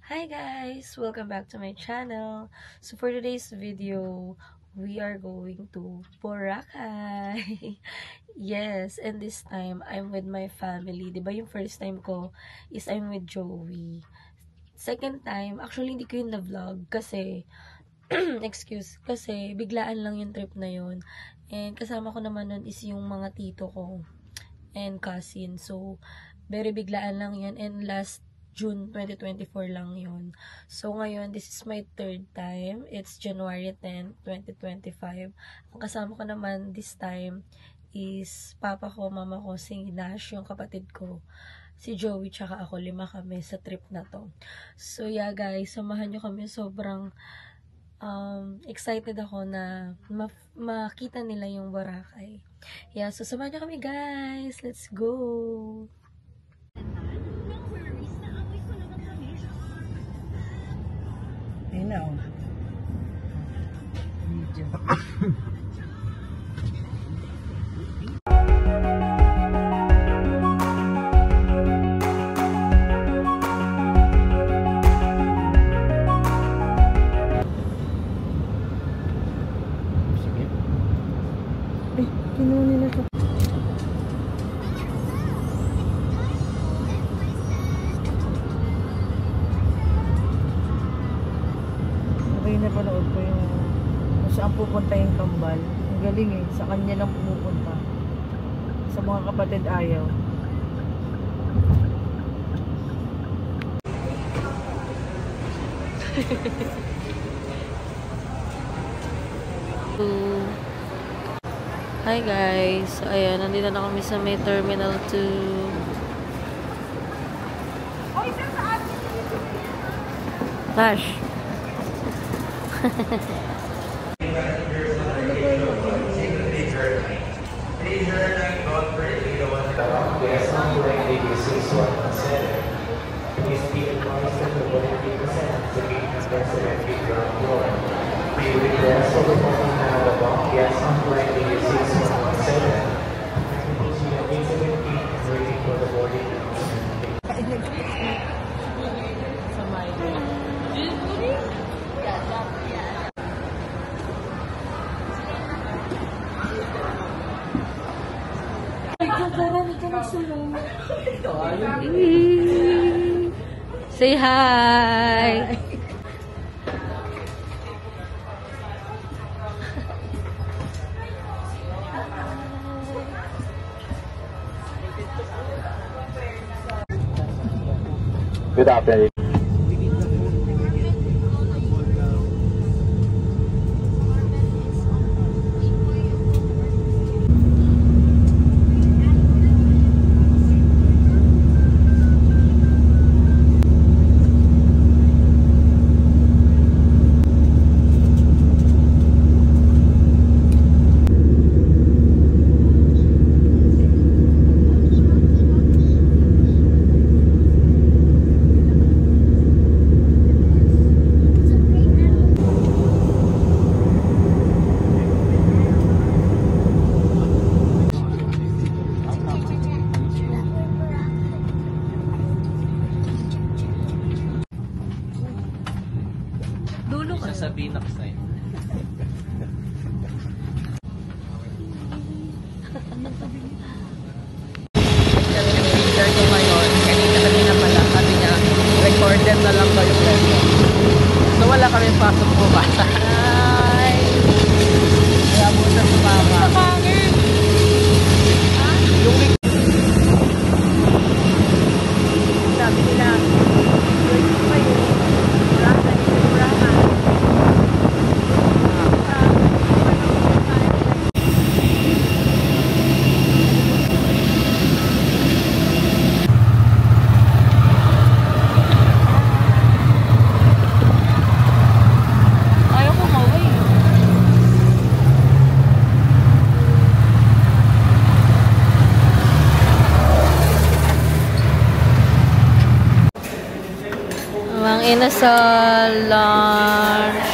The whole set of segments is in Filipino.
Hi guys! Welcome back to my channel. So for today's video, we are going to Boracay. Yes, and this time, I'm with my family. Diba yung first time ko is I'm with Joey. Second time, actually hindi ko yun na-vlog kasi, kasi biglaan lang yung trip na yun. And kasama ko naman nun is yung mga tito ko and cousin. So, very biglaan lang yun. And last June 2024 lang yun. So, ngayon, this is my third time. It's January 10, 2025. Ang kasama ko naman this time is papa ko, mama ko, si Nash, yung kapatid ko. Si Joey, tsaka ako, 5 kami sa trip na to. So, yeah guys, samahan nyo kami. Sobrang excited ako na makita nila yung Boracay. Yeah, so samahan nyo kami guys. Let's go! I know. Video. Sige. Eh, kinuha nila ito. Napanood ko yung kung saan pupunta yung kambal. Ang galing eh. Sa kanya lang pumupunta. Sa mga kapatid ayaw. Hi guys. So, ayan, nandito na kami sa may Terminal 2. Nash. Say hi. Good afternoon. Dulo ka. Sasabihin ako sa'yo. Picture ko ngayon. Kanina pala. Sabi niya, recorded na lang ba yung lesson? So wala kami pasok po ba? Hi. Kaya muna sumama. Yung week. Sabi nila, Mang inasal lunch.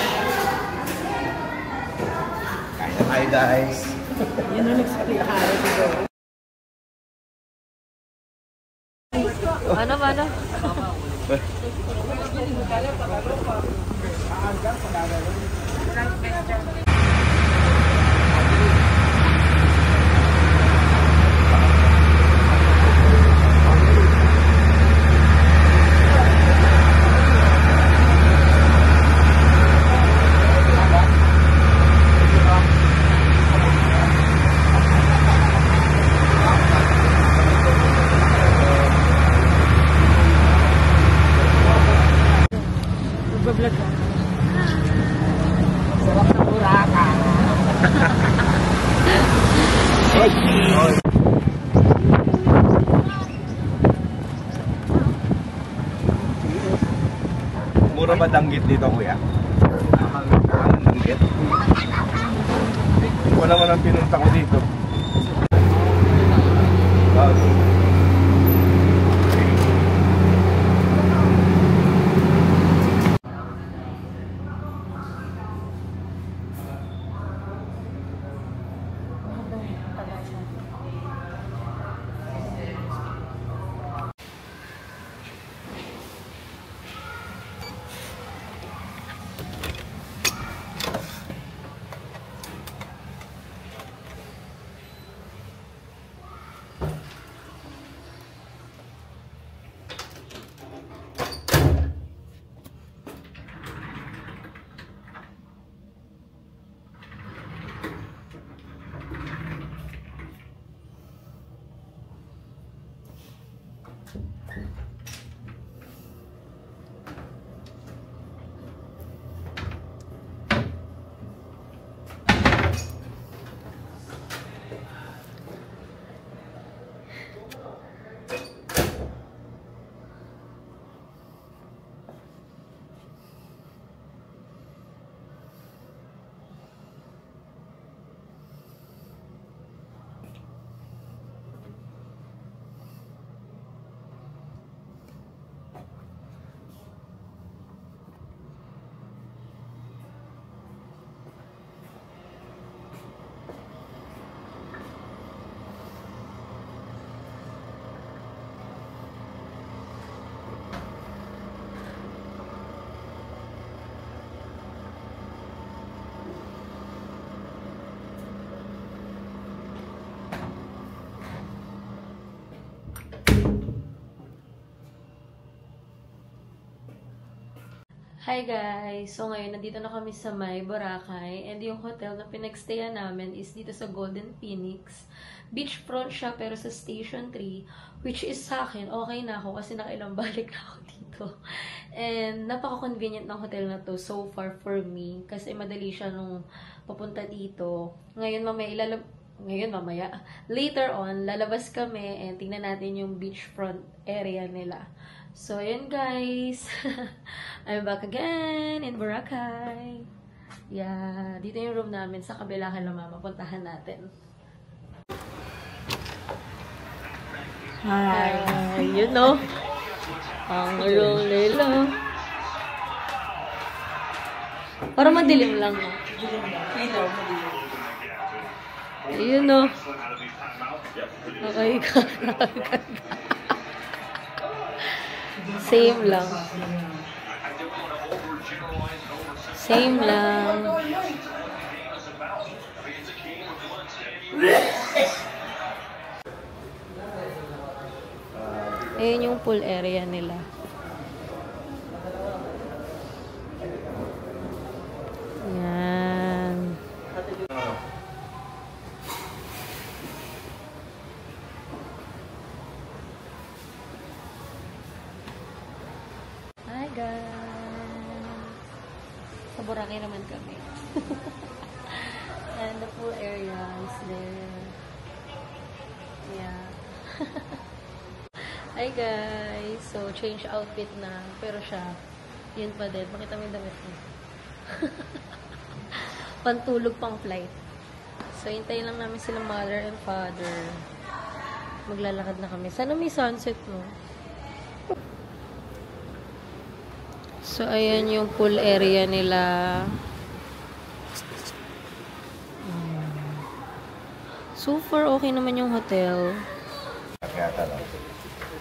Hi guys. yun ang nagsaklihari ko. Ano? Nagbablog ka. Sarap ng Boracay. Mura ba danggit dito, kuya? Ang danggit? Wala naman ang pinunta ko dito. Hi guys! So ngayon, nandito na kami sa May, Boracay. And yung hotel na pinagstayan namin is dito sa Golden Phoenix. Beachfront siya pero sa Station 3. Which is sa akin, okay na ako kasi nakailang balik na ako dito. And napaka-convenient ng hotel na to so far for me. Kasi madali siya nung papunta dito. Ngayon mamaya, later on, lalabas kami and tingnan natin yung beachfront area nila. So, ayan guys. I'm back again in Boracay. Yeah, dito yung room namin sa kabila kala mama. Puntahan natin. Hi. You know. Ang room nila. Para madilim lang. You know. Okay ka. Same lang. Same lang. Ayun yung pool area nila. Yan. Hi guys! Sa Boracay naman kami. And the pool area is there. Yeah. Hi guys! So, change outfit na. Pero siya, yun pa din. Pakita mo yung damit mo. Pantulog pang flight. So, hintayin lang namin silang mother and father. Maglalakad na kami. Sana may sunset, no? So, ayan yung pool area nila. So far, okay naman yung hotel. Kaya talaga,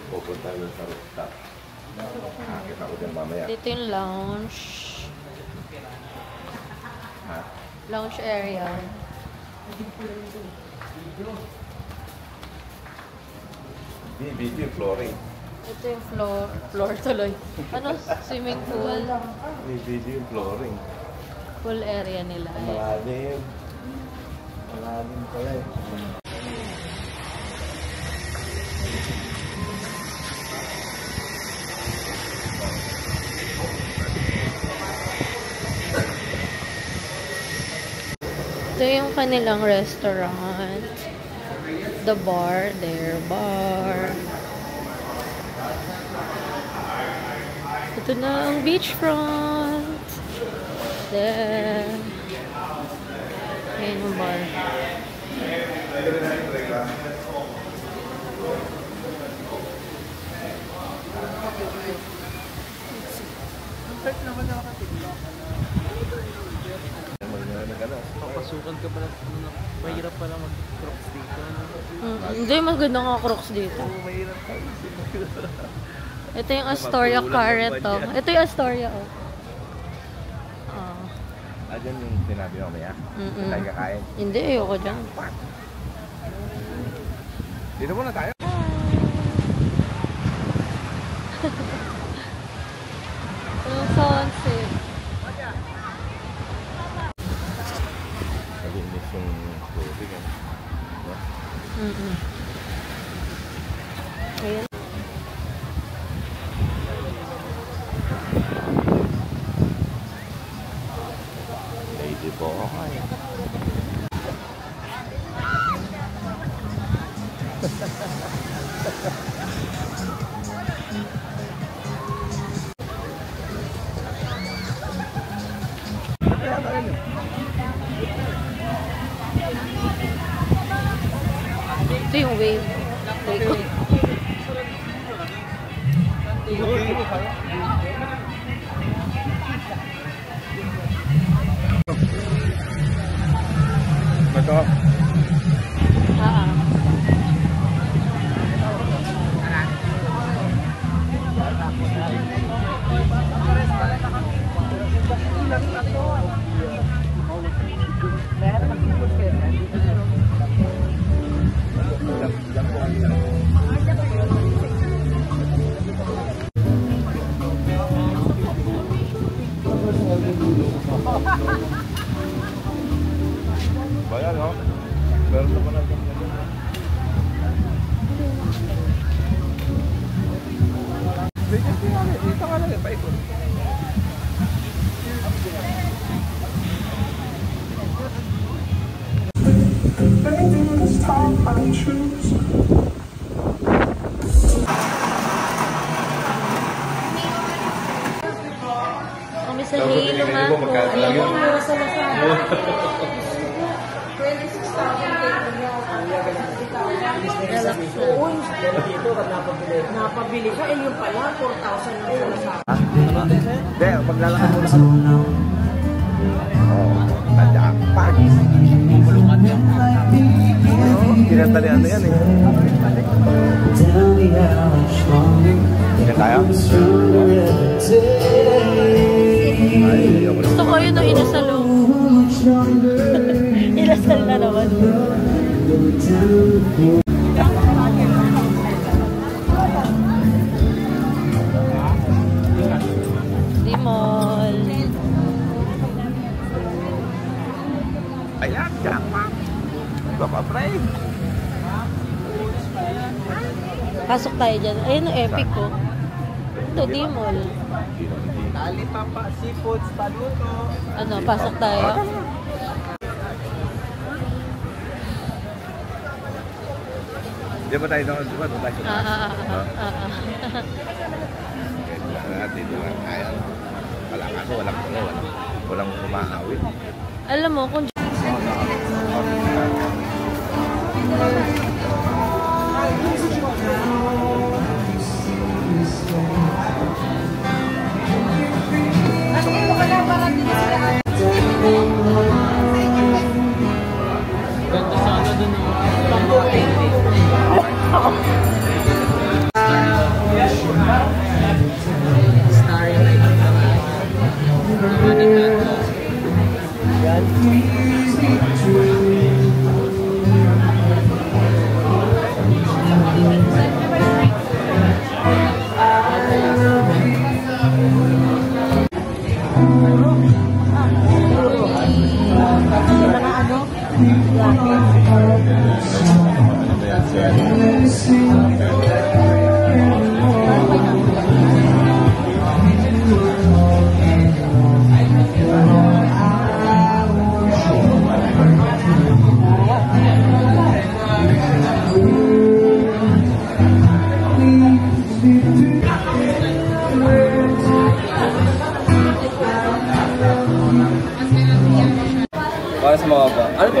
pupunta yun sa rooftop. Kita ko dyan mamaya. Dito yung lounge. Ha? Lounge area. Video flooring. Ito yung floor tuloy. Ano? Swimming pool. Video flooring. Pool area nila. Malalim. Malalim pala eh. Ito yung kanilang restaurant. The bar, their bar. Ito na ang beachfront. There. Ayan yung bar. Papasukan ka pala. Mahirap pala mag-crocs dito. Hindi, maganda nga crocs dito. Mahirap tayo. Ito yung Astoria Carrot, oh. Ito yung Astoria, oh. Ah, dyan yung sinabi mo mamaya? Tayo kakain. Hindi, ayoko dyan. Dito muna tayo. Yung sunset. Nag-inis yung tubig eh. Ayan. Lady boy. Ito yung wave. Wave. Ito. Bayan, no? Meron naman na dyan. Dito ka lang eh, paikot. Kami sa Halo nga po. Alam mo, mura sa Lazada. 26,000 Oo, dito ka napabili ka. Eh, yung pala, 4,000 na sa Lazada. Hindi, maglalakad muna kami. Oo, tandaan pa. Tinatalian na yan eh. Hindi tayo? Ay, ayoko na. Gusto ko yun ang inasalo. Inasal na naman. Di mall. Ayan, jackpot. Papapray. Pasok tayo dyan. Ayun ang epic ko. Ito, di mall. Tali papa, seafoods, paluto. Ano, pasok tayo? Di ba tayo doon? Di ba tayo doon? Dito lang tayo. Wala kaso, walang umahawit. Alam mo, kung Ganda sana dun.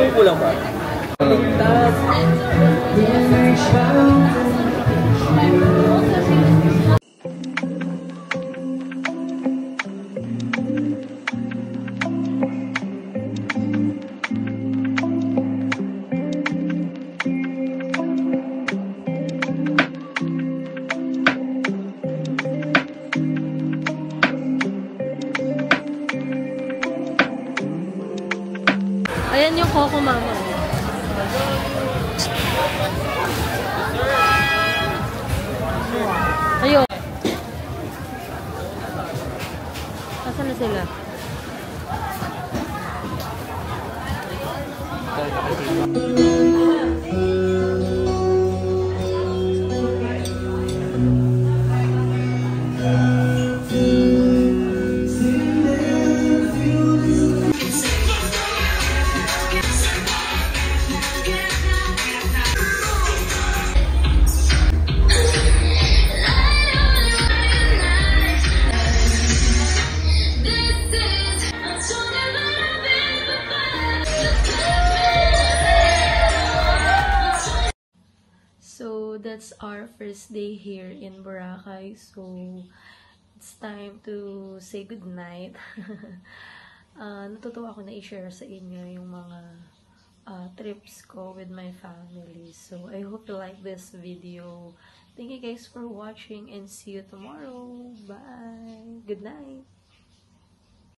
Kulang ba? Ayan yung Coco Mama. Ayun. Nasaan na sila? So, that's our first day here in Boracay. So, it's time to say goodnight. Natutuwa ako na i-share sa inyo yung mga trips ko with my family. So, I hope you like this video. Thank you guys for watching and see you tomorrow. Bye! Good night!